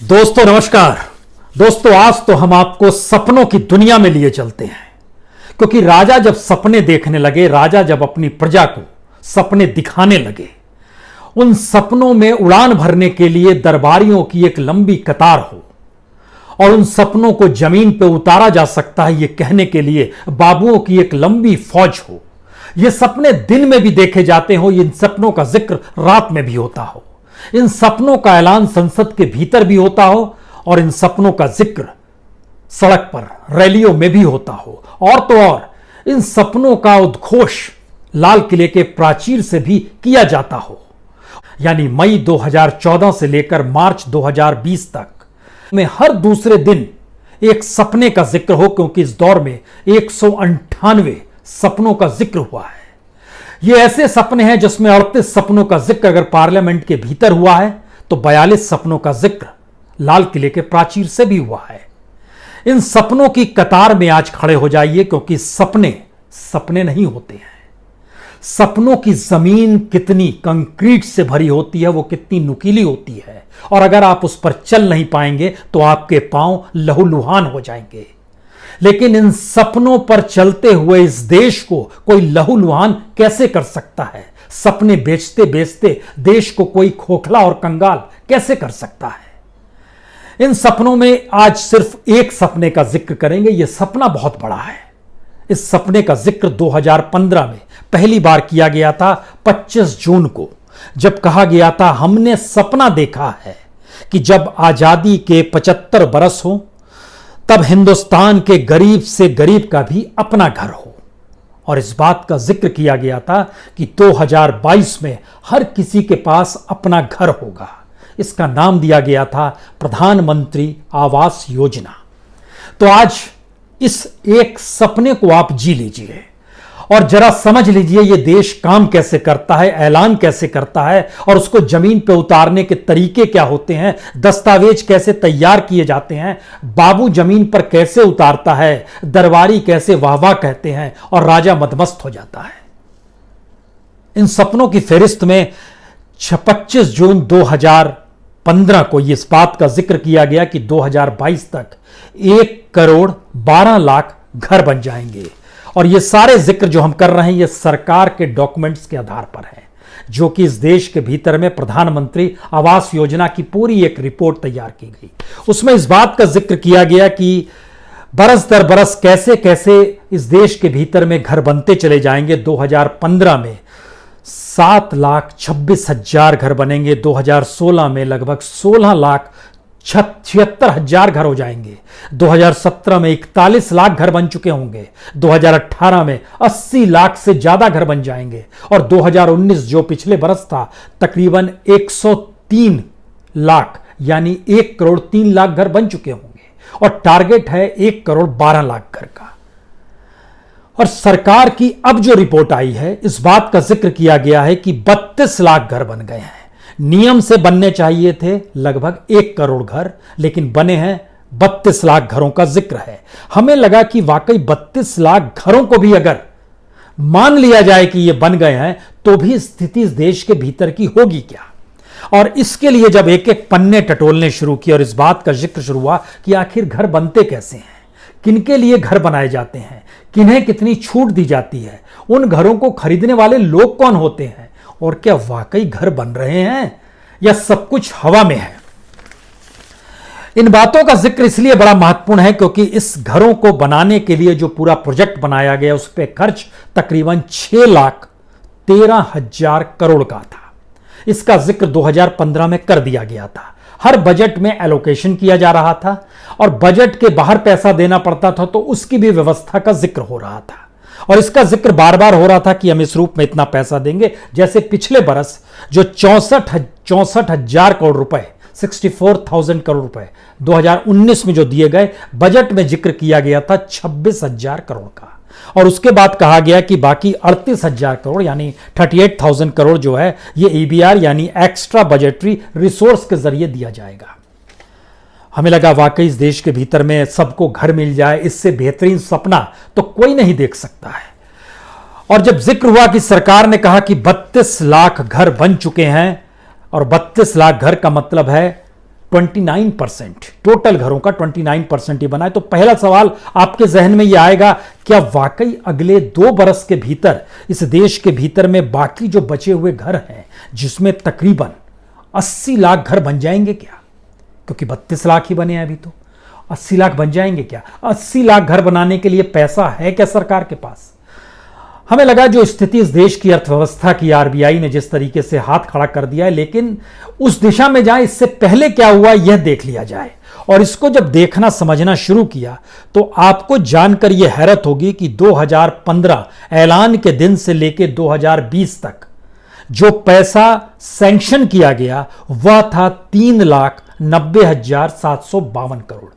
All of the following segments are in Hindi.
दोस्तों नमस्कार। दोस्तों आज तो हम आपको सपनों की दुनिया में लिए चलते हैं, क्योंकि राजा जब सपने देखने लगे, राजा जब अपनी प्रजा को सपने दिखाने लगे, उन सपनों में उड़ान भरने के लिए दरबारियों की एक लंबी कतार हो और उन सपनों को जमीन पर उतारा जा सकता है, यह कहने के लिए बाबुओं की एक लंबी फौज हो। ये सपने दिन में भी देखे जाते हो, इन सपनों का जिक्र रात में भी होता हो, इन सपनों का ऐलान संसद के भीतर भी होता हो और इन सपनों का जिक्र सड़क पर रैलियों में भी होता हो, और तो और इन सपनों का उद्घोष लाल किले के प्राचीर से भी किया जाता हो। यानी मई 2014 से लेकर मार्च 2020 तक में हर दूसरे दिन एक सपने का जिक्र हो, क्योंकि इस दौर में 198 सपनों का जिक्र हुआ है। ये ऐसे सपने हैं जिसमें 38 सपनों का जिक्र अगर पार्लियामेंट के भीतर हुआ है तो 42 सपनों का जिक्र लाल किले के प्राचीर से भी हुआ है। इन सपनों की कतार में आज खड़े हो जाइए, क्योंकि सपने सपने नहीं होते हैं। सपनों की जमीन कितनी कंक्रीट से भरी होती है, वो कितनी नुकीली होती है, और अगर आप उस पर चल नहीं पाएंगे तो आपके पांव लहूलुहान हो जाएंगे। लेकिन इन सपनों पर चलते हुए इस देश को कोई लहूलुहान कैसे कर सकता है? सपने बेचते बेचते देश को कोई खोखला और कंगाल कैसे कर सकता है? इन सपनों में आज सिर्फ एक सपने का जिक्र करेंगे। यह सपना बहुत बड़ा है। इस सपने का जिक्र 2015 में पहली बार किया गया था, 25 जून को, जब कहा गया था हमने सपना देखा है कि जब आजादी के 75 बरस हो तब हिंदुस्तान के गरीब से गरीब का भी अपना घर हो। और इस बात का जिक्र किया गया था कि 2022 में हर किसी के पास अपना घर होगा। इसका नाम दिया गया था प्रधानमंत्री आवास योजना। तो आज इस एक सपने को आप जी लीजिए और जरा समझ लीजिए ये देश काम कैसे करता है, ऐलान कैसे करता है, और उसको जमीन पे उतारने के तरीके क्या होते हैं, दस्तावेज कैसे तैयार किए जाते हैं, बाबू जमीन पर कैसे उतारता है, दरबारी कैसे वाह वाह कहते हैं और राजा मदमस्त हो जाता है। इन सपनों की फहरिस्त में 25 जून 2015 को इस बात का जिक्र किया गया कि 2022 तक 1 करोड़ 12 लाख घर बन जाएंगे। और ये सारे जिक्र जो हम कर रहे हैं ये सरकार के डॉक्यूमेंट्स के आधार पर है, जो कि इस देश के भीतर में प्रधानमंत्री आवास योजना की पूरी एक रिपोर्ट तैयार की गई। उसमें इस बात का जिक्र किया गया कि बरस दर बरस कैसे कैसे इस देश के भीतर में घर बनते चले जाएंगे। 2015 में 7,26,000 घर बनेंगे, 2016 में लगभग 16,76,000 घर हो जाएंगे, 2017 में 41 लाख घर बन चुके होंगे, 2018 में 80 लाख से ज्यादा घर बन जाएंगे, और 2019 जो पिछले बरस था तकरीबन 103 लाख यानी 1 करोड़ 3 लाख घर बन चुके होंगे, और टारगेट है 1 करोड़ 12 लाख घर का। और सरकार की अब जो रिपोर्ट आई है इस बात का जिक्र किया गया है कि 32 लाख घर बन गए हैं। नियम से बनने चाहिए थे लगभग 1 करोड़ घर, लेकिन बने हैं 32 लाख घरों का जिक्र है। हमें लगा कि वाकई 32 लाख घरों को भी अगर मान लिया जाए कि ये बन गए हैं तो भी स्थिति इस देश के भीतर की होगी क्या। और इसके लिए जब एक एक पन्ने टटोलने शुरू किए और इस बात का जिक्र शुरू हुआ कि आखिर घर बनते कैसे हैं, किनके लिए घर बनाए जाते हैं, किन्हें कितनी छूट दी जाती है, उन घरों को खरीदने वाले लोग कौन होते हैं, और क्या वाकई घर बन रहे हैं या सब कुछ हवा में है। इन बातों का जिक्र इसलिए बड़ा महत्वपूर्ण है क्योंकि इस घरों को बनाने के लिए जो पूरा प्रोजेक्ट बनाया गया उस पर खर्च तकरीबन 6,13,000 करोड़ का था। इसका जिक्र 2015 में कर दिया गया था। हर बजट में एलोकेशन किया जा रहा था और बजट के बाहर पैसा देना पड़ता था तो उसकी भी व्यवस्था का जिक्र हो रहा था, और इसका जिक्र बार बार हो रहा था कि हम इस रूप में इतना पैसा देंगे। जैसे पिछले बरस जो 64,000 करोड़ रुपए 64,000 करोड़ रुपए 2019 में जो दिए गए, बजट में जिक्र किया गया था 26,000 करोड़ का, और उसके बाद कहा गया कि बाकी 38,000 करोड़ यानी 38,000 करोड़ जो है ये EBR यानी एक्स्ट्रा बजटरी रिसोर्स के जरिए दिया जाएगा। हमें लगा वाकई इस देश के भीतर में सबको घर मिल जाए, इससे बेहतरीन सपना तो कोई नहीं देख सकता है। और जब जिक्र हुआ कि सरकार ने कहा कि 32 लाख घर बन चुके हैं, और 32 लाख घर का मतलब है 29%, टोटल घरों का 29% ही बना है। तो पहला सवाल आपके जहन में यह आएगा, क्या वाकई अगले 2 बरस के भीतर इस देश के भीतर में बाकी जो बचे हुए घर हैं, जिसमें तकरीबन 80 लाख घर बन जाएंगे क्या? क्योंकि 32 लाख ही बने हैं अभी, तो 80 लाख बन जाएंगे क्या? 80 लाख घर बनाने के लिए पैसा है क्या सरकार के पास? हमें लगा जो स्थिति इस देश की अर्थव्यवस्था की, आरबीआई ने जिस तरीके से हाथ खड़ा कर दिया है, लेकिन उस दिशा में जाए इससे पहले क्या हुआ यह देख लिया जाए। और इसको जब देखना समझना शुरू किया तो आपको जानकर यह हैरत होगी कि 2015 ऐलान के दिन से लेकर 2020 तक जो पैसा सैंक्शन किया गया वह था 3,90,752 करोड़।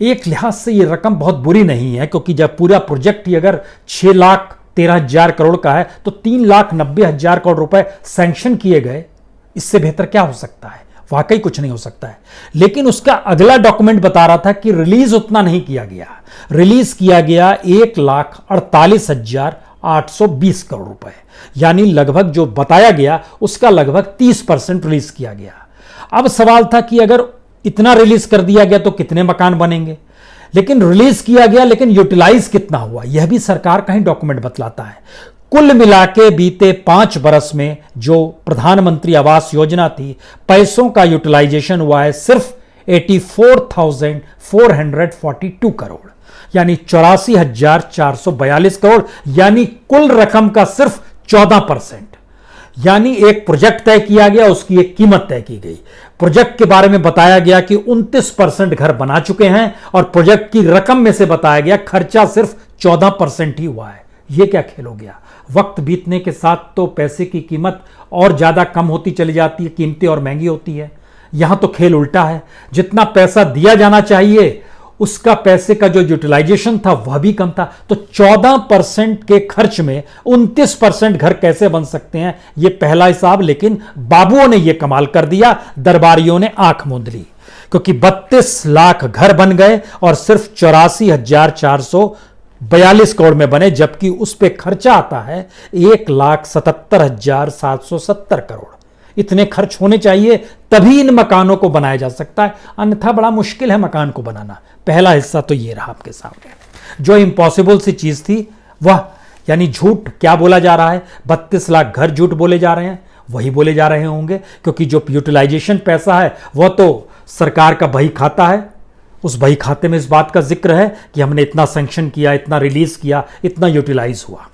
एक लिहाज से यह रकम बहुत बुरी नहीं है, क्योंकि जब पूरा प्रोजेक्ट ही अगर 6,13,000 करोड़ का है तो 3,90,000 करोड़ रुपए सैंक्शन किए गए, इससे बेहतर क्या हो सकता है? वाकई कुछ नहीं हो सकता है। लेकिन उसका अगला डॉक्यूमेंट बता रहा था कि रिलीज उतना नहीं किया गया, रिलीज किया गया 1,48,820 करोड़ रुपए, यानी लगभग जो बताया गया उसका लगभग 30% रिलीज किया गया। अब सवाल था कि अगर इतना रिलीज कर दिया गया तो कितने मकान बनेंगे, लेकिन रिलीज किया गया, लेकिन यूटिलाइज कितना हुआ यह भी सरकार का ही डॉक्यूमेंट बतलाता है। कुल मिलाके बीते 5 बरस में जो प्रधानमंत्री आवास योजना थी, पैसों का यूटिलाइजेशन हुआ है सिर्फ 84,442 करोड़, यानी 84,442 करोड़, यानी कुल रकम का सिर्फ 14%। यानी एक प्रोजेक्ट तय किया गया, उसकी एक कीमत तय की गई। प्रोजेक्ट के बारे में बताया गया कि 29% घर बना चुके हैं, और प्रोजेक्ट की रकम में से बताया गया खर्चा सिर्फ 14% ही हुआ है। यह क्या खेल हो गया? वक्त बीतने के साथ तो पैसे की कीमत और ज्यादा कम होती चली जाती है, कीमतें और महंगी होती है। यहां तो खेल उल्टा है, जितना पैसा दिया जाना चाहिए उसका पैसे का जो यूटिलाइजेशन था वह भी कम था। तो 14% के खर्च में 29% घर कैसे बन सकते हैं, यह पहला हिसाब। लेकिन बाबुओं ने यह कमाल कर दिया, दरबारियों ने आंख मूंद ली, क्योंकि 32 लाख घर बन गए और सिर्फ 84,442 करोड़ में बने, जबकि उस पर खर्चा आता है 1,77,770 करोड़। इतने खर्च होने चाहिए तभी इन मकानों को बनाया जा सकता है, अन्यथा बड़ा मुश्किल है मकान को बनाना। पहला हिस्सा तो ये रहा आपके सामने। जो इम्पॉसिबल सी चीज थी वह, यानी झूठ क्या बोला जा रहा है, 32 लाख घर झूठ बोले जा रहे हैं, वही बोले जा रहे होंगे, क्योंकि जो यूटिलाइजेशन पैसा है वह तो सरकार का बही खाता है। उस बही खाते में इस बात का जिक्र है कि हमने इतना सैंक्शन किया, इतना रिलीज किया, इतना यूटिलाइज हुआ।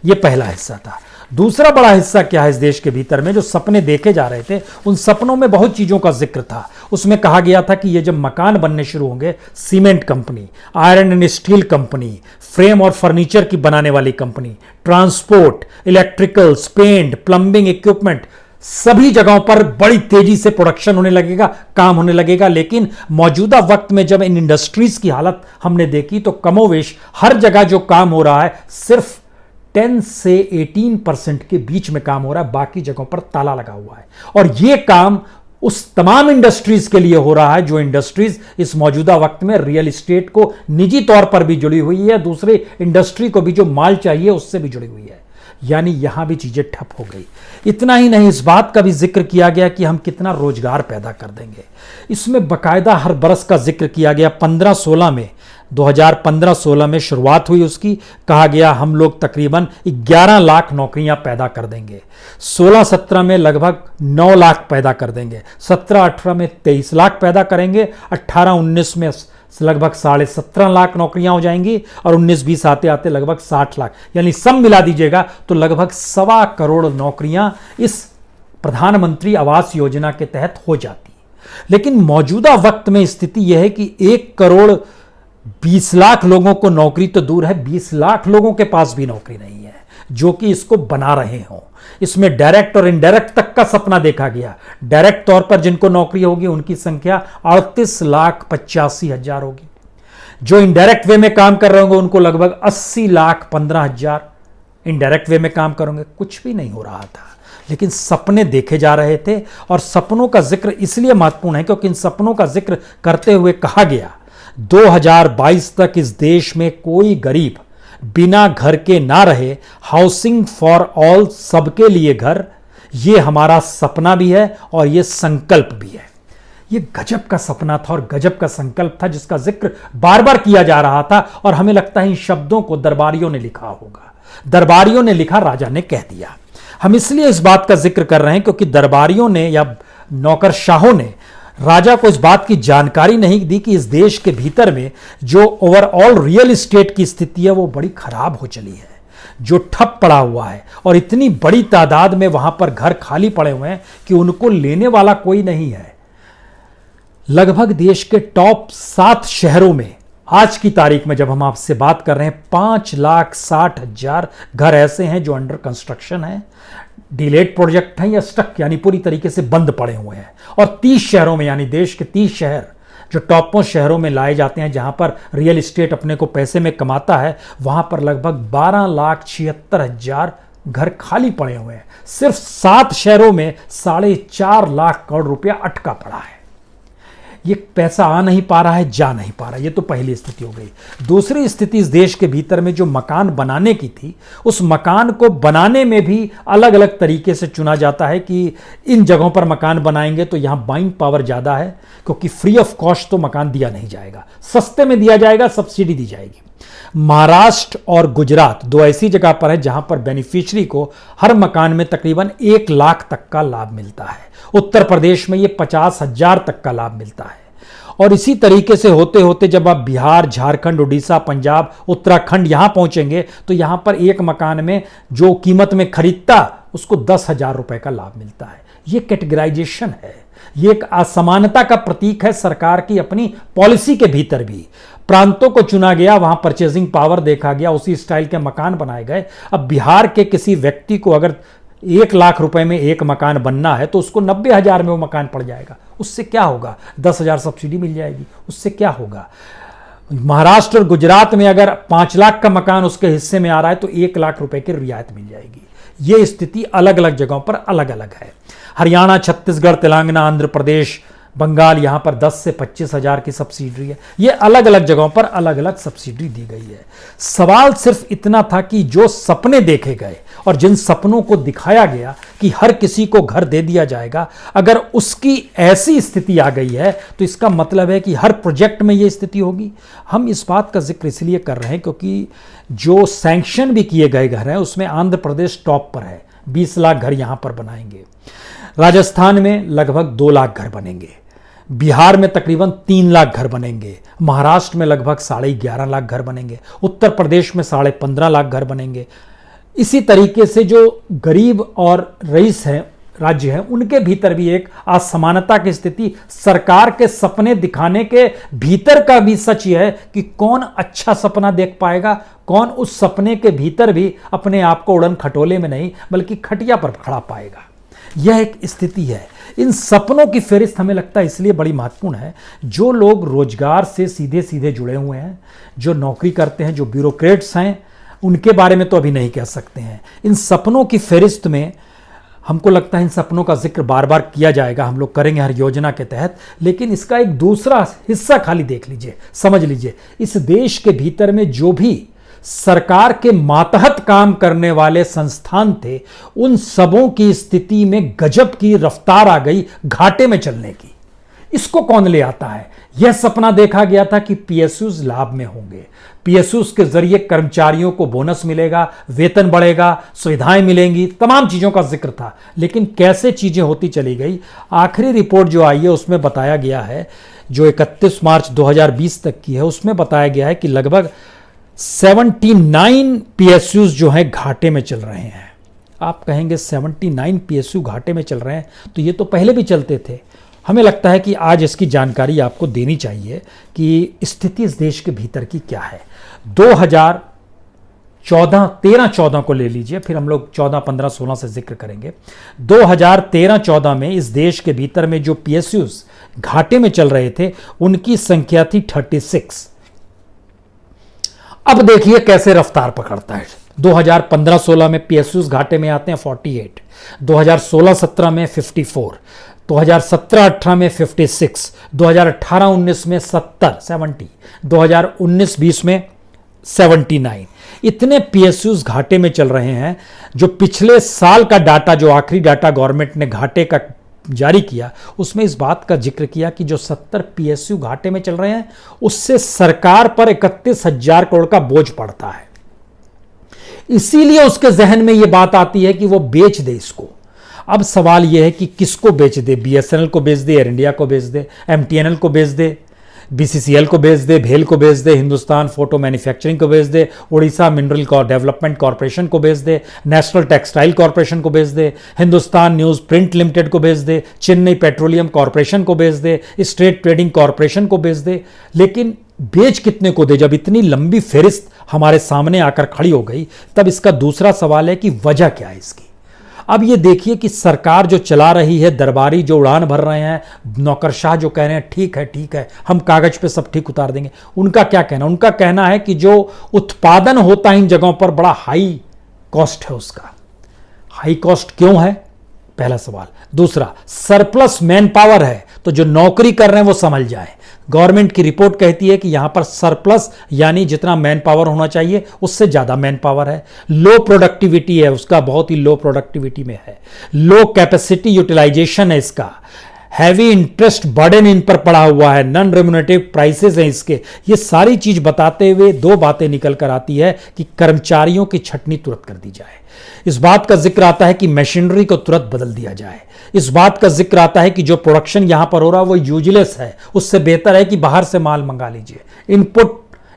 यह पहला हिस्सा था। दूसरा बड़ा हिस्सा क्या है इस देश के भीतर में, जो सपने देखे जा रहे थे, उन सपनों में बहुत चीजों का जिक्र था। उसमें कहा गया था कि ये जब मकान बनने शुरू होंगे, cement company, iron and steel company, frame और फर्नीचर की बनाने वाली company, transport, electricals, paint, plumbing equipment, सभी जगहों पर बड़ी तेजी से प्रोडक्शन होने लगेगा, काम होने लगेगा। लेकिन मौजूदा वक्त में जब इन इंडस्ट्रीज की हालत हमने देखी तो कमोवेश हर जगह जो काम हो रहा है सिर्फ 10 से 18% के बीच में काम हो रहा है, बाकी जगहों पर ताला लगा हुआ है। और यह काम उस तमाम इंडस्ट्रीज के लिए हो रहा है जो इंडस्ट्रीज इस मौजूदा वक्त में रियल एस्टेट को निजी तौर पर भी जुड़ी हुई है, दूसरे इंडस्ट्री को भी जो माल चाहिए उससे भी जुड़ी हुई है। यानी यहां भी चीजें ठप हो गई। इतना ही नहीं, इस बात का भी जिक्र किया गया कि हम कितना रोजगार पैदा कर देंगे। इसमें बाकायदा हर बरस का जिक्र किया गया। 15-16 में 2015-16 में शुरुआत हुई उसकी, कहा गया हम लोग तकरीबन 11 लाख नौकरियां पैदा कर देंगे। 16-17 में लगभग 9 लाख पैदा कर देंगे। 17-18 में 23 लाख पैदा करेंगे। 18-19 में लगभग 17.5 लाख नौकरियां हो जाएंगी, और 19-20 आते आते लगभग 60 लाख, यानी सब मिला दीजिएगा तो लगभग 1.25 करोड़ नौकरियां इस प्रधानमंत्री आवास योजना के तहत हो जाती। लेकिन मौजूदा वक्त में स्थिति यह है कि 1,20 लाख लोगों को नौकरी तो दूर है, 20 लाख लोगों के पास भी नौकरी नहीं है जो कि इसको बना रहे हों। इसमें डायरेक्ट और इनडायरेक्ट तक का सपना देखा गया। डायरेक्ट तौर पर जिनको नौकरी होगी उनकी संख्या 38,85,000 होगी। जो इनडायरेक्ट वे में काम कर रहे होंगे उनको लगभग 80,15,000 इनडायरेक्ट वे में काम करेंगे। कुछ भी नहीं हो रहा था, लेकिन सपने देखे जा रहे थे। और सपनों का जिक्र इसलिए महत्वपूर्ण है क्योंकि इन सपनों का जिक्र करते हुए कहा गया 2022 तक इस देश में कोई गरीब बिना घर के ना रहे। हाउसिंग फॉर ऑल, सबके लिए घर, यह हमारा सपना भी है और यह संकल्प भी है। ये गजब का सपना था और गजब का संकल्प था जिसका जिक्र बार बार किया जा रहा था और हमें लगता है इन शब्दों को दरबारियों ने लिखा होगा। दरबारियों ने लिखा, राजा ने कह दिया। हम इसलिए इस बात का जिक्र कर रहे हैं क्योंकि दरबारियों ने या नौकरशाहों ने राजा को इस बात की जानकारी नहीं दी कि इस देश के भीतर में जो ओवरऑल रियल एस्टेट की स्थिति है वो बड़ी खराब हो चली है, जो ठप पड़ा हुआ है और इतनी बड़ी तादाद में वहां पर घर खाली पड़े हुए हैं कि उनको लेने वाला कोई नहीं है। लगभग देश के टॉप 7 शहरों में आज की तारीख में जब हम आपसे बात कर रहे हैं 5,60,000 घर ऐसे हैं जो अंडर कंस्ट्रक्शन है, डिलेड प्रोजेक्ट हैं या स्टक यानी पूरी तरीके से बंद पड़े हुए हैं। और 30 शहरों में यानी देश के 30 शहर जो टॉप मोस्ट शहरों में लाए जाते हैं जहां पर रियल एस्टेट अपने को पैसे में कमाता है, वहां पर लगभग 12,76,000 घर खाली पड़े हुए हैं। सिर्फ 7 शहरों में 4.5 लाख करोड़ रुपया अटका पड़ा है। ये पैसा आ नहीं पा रहा है, जा नहीं पा रहा। ये तो पहली स्थिति हो गई। दूसरी स्थिति इस देश के भीतर में जो मकान बनाने की थी, उस मकान को बनाने में भी अलग अलग तरीके से चुना जाता है कि इन जगहों पर मकान बनाएंगे तो यहां बाइंग पावर ज्यादा है, क्योंकि फ्री ऑफ कॉस्ट तो मकान दिया नहीं जाएगा, सस्ते में दिया जाएगा, सब्सिडी दी जाएगी। महाराष्ट्र और गुजरात 2 ऐसी जगह पर है जहां पर बेनिफिशियरी को हर मकान में तकरीबन 1 लाख तक का लाभ मिलता है। उत्तर प्रदेश में ये 50,000 तक का लाभ मिलता है। और इसी तरीके से होते होते जब आप बिहार, झारखंड, उड़ीसा, पंजाब, उत्तराखंड यहां पहुंचेंगे तो यहां पर एक मकान में जो कीमत में खरीदता उसको 10,000 रुपए का लाभ मिलता है। ये कैटेगराइजेशन है, ये एक असमानता का प्रतीक है सरकार की अपनी पॉलिसी के भीतर भी। प्रांतों को चुना गया, वहां परचेजिंग पावर देखा गया, उसी स्टाइल के मकान बनाए गए। अब बिहार के किसी व्यक्ति को अगर 1 लाख रुपए में एक मकान बनना है तो उसको 90,000 में वो मकान पड़ जाएगा। उससे क्या होगा? 10,000 सब्सिडी मिल जाएगी, उससे क्या होगा? महाराष्ट्र और गुजरात में अगर 5 लाख का मकान उसके हिस्से में आ रहा है तो 1 लाख रुपए की रियायत मिल जाएगी। ये स्थिति अलग अलग जगहों पर अलग अलग है। हरियाणा, छत्तीसगढ़, तेलंगाना, आंध्र प्रदेश, बंगाल, यहां पर 10 से 25,000 की सब्सिडी है। ये अलग अलग जगहों पर अलग अलग सब्सिडी दी गई है। सवाल सिर्फ इतना था कि जो सपने देखे गए और जिन सपनों को दिखाया गया कि हर किसी को घर दे दिया जाएगा, अगर उसकी ऐसी स्थिति आ गई है तो इसका मतलब है कि हर प्रोजेक्ट में ये स्थिति होगी। हम इस बात का जिक्र इसलिए कर रहे हैं क्योंकि जो सैंक्शन भी किए गए घर हैं उसमें आंध्र प्रदेश टॉप पर है, 20 लाख घर यहां पर बनाएंगे। राजस्थान में लगभग 2 लाख घर बनेंगे, बिहार में तकरीबन 3 लाख घर बनेंगे, महाराष्ट्र में लगभग 11.5 लाख घर बनेंगे, उत्तर प्रदेश में 15.5 लाख घर बनेंगे। इसी तरीके से जो गरीब और रईस हैं राज्य हैं उनके भीतर भी एक असमानता की स्थिति सरकार के सपने दिखाने के भीतर का भी सच यह है कि कौन अच्छा सपना देख पाएगा, कौन उस सपने के भीतर भी अपने आप को उड़न खटोले में नहीं बल्कि खटिया पर खड़ा पाएगा। यह एक स्थिति है। इन सपनों की फहरिस्त हमें लगता है इसलिए बड़ी महत्वपूर्ण है। जो लोग रोजगार से सीधे सीधे जुड़े हुए हैं, जो नौकरी करते हैं, जो ब्यूरोक्रेट्स हैं, उनके बारे में तो अभी नहीं कह सकते हैं। इन सपनों की फहरिस्त में हमको लगता है इन सपनों का जिक्र बार बार किया जाएगा, हम लोग करेंगे हर योजना के तहत, लेकिन इसका एक दूसरा हिस्सा खाली देख लीजिए, समझ लीजिए। इस देश के भीतर में जो भी सरकार के मातहत काम करने वाले संस्थान थे, उन सबों की स्थिति में गजब की रफ्तार आ गई घाटे में चलने की। इसको कौन ले आता है? यह सपना देखा गया था कि पीएसयूज लाभ में होंगे, पीएसयूज के जरिए कर्मचारियों को बोनस मिलेगा, वेतन बढ़ेगा, सुविधाएं मिलेंगी, तमाम चीजों का जिक्र था। लेकिन कैसे चीजें होती चली गई, आखिरी रिपोर्ट जो आई है उसमें बताया गया है, जो 31 मार्च 2020 तक की है, उसमें बताया गया है कि लगभग 79 पीएसयूज जो हैं घाटे में चल रहे हैं। आप कहेंगे 79 पीएसयू घाटे में चल रहे हैं, तो ये तो पहले भी चलते थे। हमें लगता है कि आज इसकी जानकारी आपको देनी चाहिए कि स्थिति इस देश के भीतर की क्या है। 2013-14 को ले लीजिए, फिर हम लोग 14-15-16 से जिक्र करेंगे। 2013-14 में इस देश के भीतर में जो पीएसयूज घाटे में चल रहे थे उनकी संख्या थी 36। अब देखिए कैसे रफ्तार पकड़ता है। 2015-16 में पीएसयूज घाटे में आते हैं 48, 2016-17 में 54, 2017-18 में 56, 2018-19 में 70, 2019-20 में 79। इतने पीएसयूज घाटे में चल रहे हैं। जो पिछले साल का डाटा, जो आखिरी डाटा गवर्नमेंट ने घाटे का जारी किया उसमें इस बात का जिक्र किया कि जो 70 पीएसयू घाटे में चल रहे हैं उससे सरकार पर 31,000 करोड़ का बोझ पड़ता है। इसीलिए उसके जहन में यह बात आती है कि वो बेच दे इसको। अब सवाल यह है कि किसको बेच दे, बीएसएनएल को बेच दे, एयर इंडिया को बेच दे, एमटीएनएल को बेच दे, बीसीसीएल को बेच दे, भेल को बेच दे, हिंदुस्तान फोटो मैन्युफैक्चरिंग को बेच दे, उड़ीसा मिनरल डेवलपमेंट कॉर्पोरेशन को बेच दे, नेशनल टेक्सटाइल कॉर्पोरेशन को बेच दे, हिंदुस्तान न्यूज प्रिंट लिमिटेड को बेच दे, चेन्नई पेट्रोलियम कॉर्पोरेशन को बेच दे, स्टेट ट्रेडिंग कॉर्पोरेशन को बेच दे। लेकिन बेच कितने को दे? जब इतनी लंबी फेरिस्त हमारे सामने आकर खड़ी हो गई तब इसका दूसरा सवाल है कि वजह क्या है इसकी। अब ये देखिए कि सरकार जो चला रही है, दरबारी जो उड़ान भर रहे हैं, नौकरशाह जो कह रहे हैं ठीक है हम कागज पे सब ठीक उतार देंगे, उनका क्या कहना? उनका कहना है कि जो उत्पादन होता है इन जगहों पर बड़ा हाई कॉस्ट है उसका। हाई कॉस्ट क्यों है? पहला सवाल। दूसरा, सरप्लस मैन पावर है, तो जो नौकरी कर रहे हैं वो समझ जाए। गवर्नमेंट की रिपोर्ट कहती है कि यहां पर सरप्लस यानी जितना मैन पावर होना चाहिए उससे ज्यादा मैन पावर है। लो प्रोडक्टिविटी है उसका, बहुत ही लो प्रोडक्टिविटी में है। लो कैपेसिटी यूटिलाइजेशन है इसका। हैवी इंटरेस्ट बर्डन इन पर पड़ा हुआ है। नॉन रेम्युनरेटिव प्राइसेस हैं इसके। ये सारी चीज बताते हुए दो बातें निकल कर आती है कि कर्मचारियों की छटनी तुरंत कर दी जाए। इस बात का जिक्र आता है कि मशीनरी को तुरंत बदल दिया जाए। इस बात का जिक्र आता है कि जो प्रोडक्शन यहां पर हो रहा है वो यूजलेस है, उससे बेहतर है कि बाहर से माल मंगा लीजिए,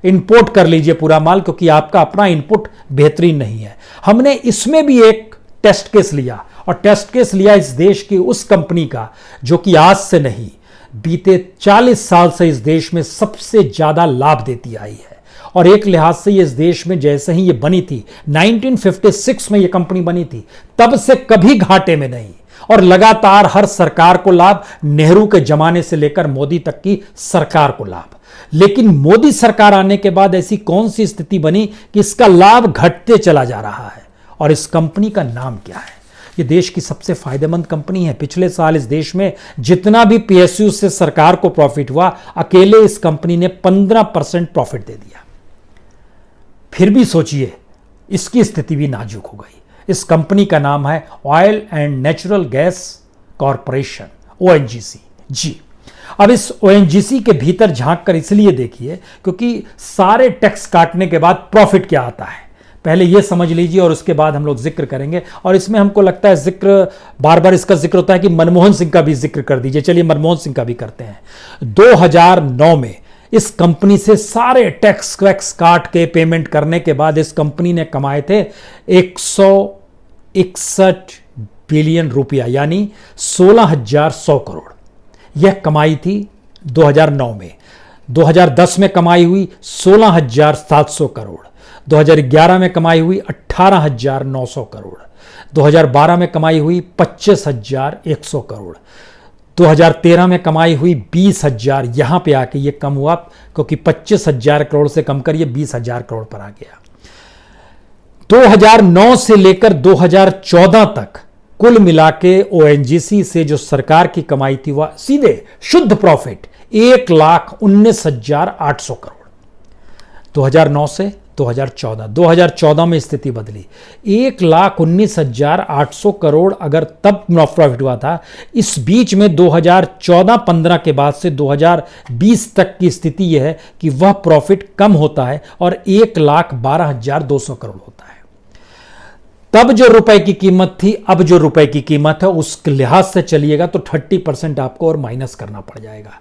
इंपोर्ट कर लीजिए पूरा माल, क्योंकि आपका अपना इनपुट बेहतरीन नहीं है। हमने इसमें भी एक टेस्ट केस लिया, और टेस्ट केस लिया इस देश की उस कंपनी का जो कि आज से नहीं बीते 40 साल से इस देश में सबसे ज्यादा लाभ देती आई है। और एक लिहाज से ये इस देश में जैसे ही ये बनी थी, 1956 में ये कंपनी बनी थी, तब से कभी घाटे में नहीं, और लगातार हर सरकार को लाभ, नेहरू के जमाने से लेकर मोदी तक की सरकार को लाभ। लेकिन मोदी सरकार आने के बाद ऐसी कौन सी स्थिति बनी कि इसका लाभ घटते चला जा रहा है? और इस कंपनी का नाम क्या है? ये देश की सबसे फायदेमंद कंपनी है। पिछले साल इस देश में जितना भी पीएसयू से सरकार को प्रॉफिट हुआ, अकेले इस कंपनी ने 15% प्रॉफिट दे दिया। फिर भी सोचिए, इसकी स्थिति भी नाजुक हो गई। इस कंपनी का नाम है oil and natural gas corporation, ONGC ji. अब इस ओएनजीसी के भीतर झांक कर इसलिए देखिए क्योंकि सारे टैक्स काटने के बाद प्रॉफिट क्या आता है पहले यह समझ लीजिए, और उसके बाद हम लोग जिक्र करेंगे। और इसमें हमको लगता है जिक्र बार बार इसका जिक्र होता है कि मनमोहन सिंह का भी जिक्र कर दीजिए। चलिए मनमोहन सिंह का भी करते हैं। 2009 में इस कंपनी से सारे टैक्स वैक्स काट के पेमेंट करने के बाद इस कंपनी ने कमाए थे 161 बिलियन रुपया, यानी 16,100 करोड़। यह कमाई थी 2009 में। 2010 में कमाई हुई 16,700 करोड़। 2011 में कमाई हुई 18,900 करोड़। 2012 में कमाई हुई 25,100 करोड़। 2013 में कमाई हुई 20,000। यहां पे आके ये कम हुआ क्योंकि 25,000 करोड़ से कम कर ये 20,000 करोड़ पर आ गया। 2009 से लेकर 2014 तक कुल मिला के ओएनजीसी से जो सरकार की कमाई थी वह सीधे शुद्ध प्रॉफिट 1,19,800 करोड़। 2009 से 2014 में स्थिति बदली। 1,19,800 करोड़ अगर तब प्रॉफिट हुआ था, इस बीच में 2014-15 के बाद से 2020 तक की स्थिति यह है कि वह प्रॉफिट कम होता है और 1,12,200 करोड़ होता है। तब जो रुपए की कीमत थी, अब जो रुपए की कीमत है, उस लिहाज से चलिएगा तो 30% आपको और माइनस करना पड़ जाएगा।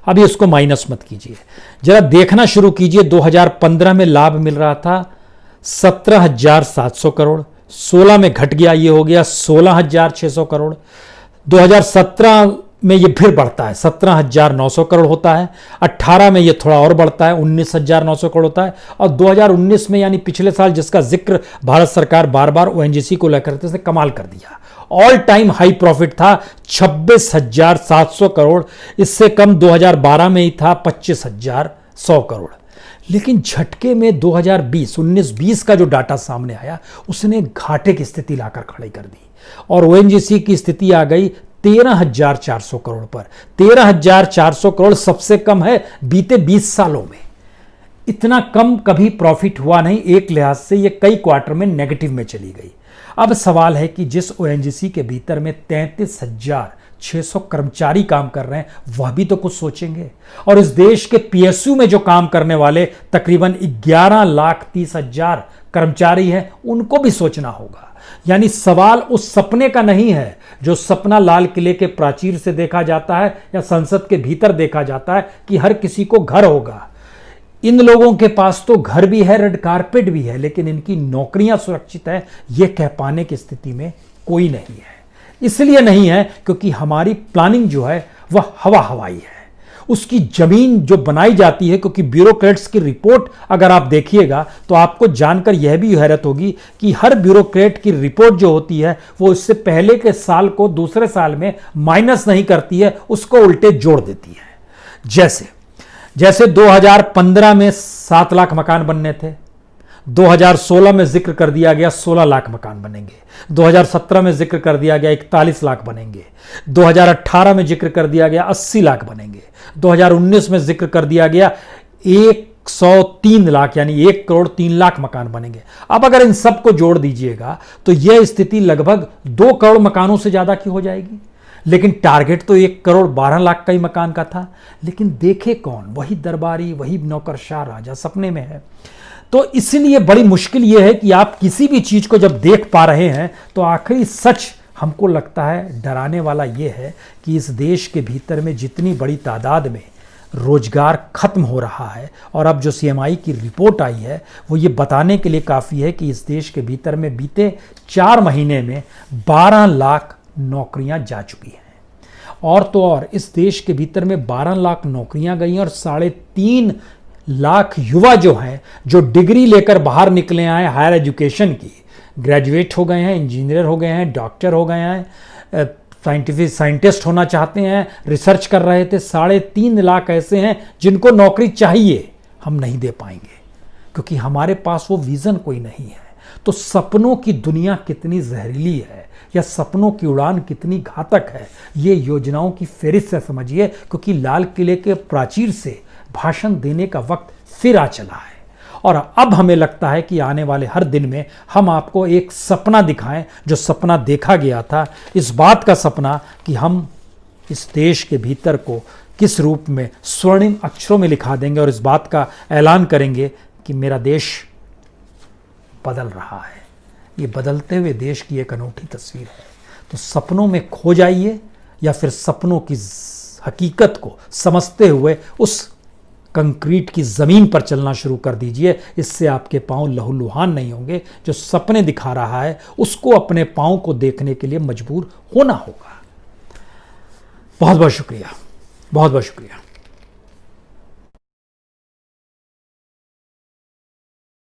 अभी उसको माइनस मत कीजिए, जरा देखना शुरू कीजिए। 2015 में लाभ मिल रहा था 17,700 करोड़, 16 में घट गया, ये हो गया 16,600 करोड़। 2017 में ये फिर बढ़ता है, 17,900 करोड़ होता है। 18 में ये थोड़ा और बढ़ता है, 19,900 करोड़ होता है। और 2019 में यानी पिछले साल, जिसका जिक्र भारत सरकार बार बार ओएनजीसी को लेकर इसने कमाल कर दिया। ऑल टाइम हाई प्रॉफिट था 26,700 करोड़। इससे कम 2012 में ही था 25,100 करोड़। लेकिन झटके में 19-20 का जो डाटा सामने आया उसने घाटे की स्थिति लाकर खड़ी कर दी और ओएनजीसी की स्थिति आ गई 13,400 करोड़ पर। 13,400 करोड़ सबसे कम है बीते 20 सालों में। इतना कम कभी प्रॉफिट हुआ नहीं। एक लिहाज से ये कई क्वार्टर में नेगेटिव में चली गई। अब सवाल है कि जिस ओएनजीसी के भीतर में 33,600 कर्मचारी काम कर रहे हैं वह भी तो कुछ सोचेंगे, और इस देश के पीएसयू में जो काम करने वाले तकरीबन 11,30,000 कर्मचारी हैं उनको भी सोचना होगा। यानी सवाल उस सपने का नहीं है जो सपना लाल किले के प्राचीर से देखा जाता है या संसद के भीतर देखा जाता है कि हर किसी को घर होगा। इन लोगों के पास तो घर भी है, रेड कारपेट भी है, लेकिन इनकी नौकरियां सुरक्षित है ये कह पाने की स्थिति में कोई नहीं है। इसलिए नहीं है क्योंकि हमारी प्लानिंग जो है वह हवा हवाई है। उसकी जमीन जो बनाई जाती है, क्योंकि ब्यूरोक्रेट्स की रिपोर्ट अगर आप देखिएगा तो आपको जानकर यह भी हैरत होगी कि हर ब्यूरोक्रेट की रिपोर्ट जो होती है वो इससे पहले के साल को दूसरे साल में माइनस नहीं करती है, उसको उल्टे जोड़ देती है। जैसे 2015 में 7 लाख मकान बनने थे, 2016 में जिक्र कर दिया गया 16 लाख मकान बनेंगे, 2017 में जिक्र कर दिया गया 41 लाख बनेंगे, 2018 में जिक्र कर दिया गया 80 लाख बनेंगे, 2019 में जिक्र कर दिया गया 103 लाख यानी 1,03,00,000 मकान बनेंगे। अब अगर इन सबको जोड़ दीजिएगा तो यह स्थिति लगभग 2 करोड़ मकानों से ज्यादा की हो जाएगी। लेकिन टारगेट तो 1,12,00,000 का ही मकान का था। लेकिन देखे कौन, वही दरबारी, वही नौकरशाह राजा सपने में है। तो इसलिए बड़ी मुश्किल यह है कि आप किसी भी चीज को जब देख पा रहे हैं तो आखिरी सच हमको लगता है डराने वाला यह है कि इस देश के भीतर में जितनी बड़ी तादाद में रोजगार खत्म हो रहा है, और अब जो सीएमआई की रिपोर्ट आई है वो ये बताने के लिए काफ़ी है कि इस देश के भीतर में बीते 4 महीने में 12 लाख नौकरियां जा चुकी हैं। और तो और इस देश के भीतर में 12 लाख नौकरियां गई और 3.5 लाख युवा जो हैं, जो डिग्री लेकर बाहर निकले आए हायर एजुकेशन की, ग्रेजुएट हो गए हैं, इंजीनियर हो गए हैं, डॉक्टर हो गए हैं, साइंटिस्ट होना चाहते हैं, रिसर्च कर रहे थे, 3.5 लाख ऐसे हैं जिनको नौकरी चाहिए, हम नहीं दे पाएंगे क्योंकि हमारे पास वो विजन कोई नहीं है। तो सपनों की दुनिया कितनी जहरीली है या सपनों की उड़ान कितनी घातक है, ये योजनाओं की फेरिस्त से समझिए, क्योंकि लाल किले के प्राचीर से भाषण देने का वक्त फिर आ चला है। और अब हमें लगता है कि आने वाले हर दिन में हम आपको एक सपना दिखाएं जो सपना देखा गया था, इस बात का सपना कि हम इस देश के भीतर को किस रूप में स्वर्णिम अक्षरों में लिखा देंगे और इस बात का ऐलान करेंगे कि मेरा देश बदल रहा है। ये बदलते हुए देश की एक अनूठी तस्वीर है। तो सपनों में खो जाइए या फिर सपनों की हकीकत को समझते हुए उस कंक्रीट की ज़मीन पर चलना शुरू कर दीजिए। इससे आपके पांव लहूलुहान नहीं होंगे। जो सपने दिखा रहा है उसको अपने पांव को देखने के लिए मजबूर होना होगा। बहुत बहुत शुक्रिया, बहुत बहुत शुक्रिया।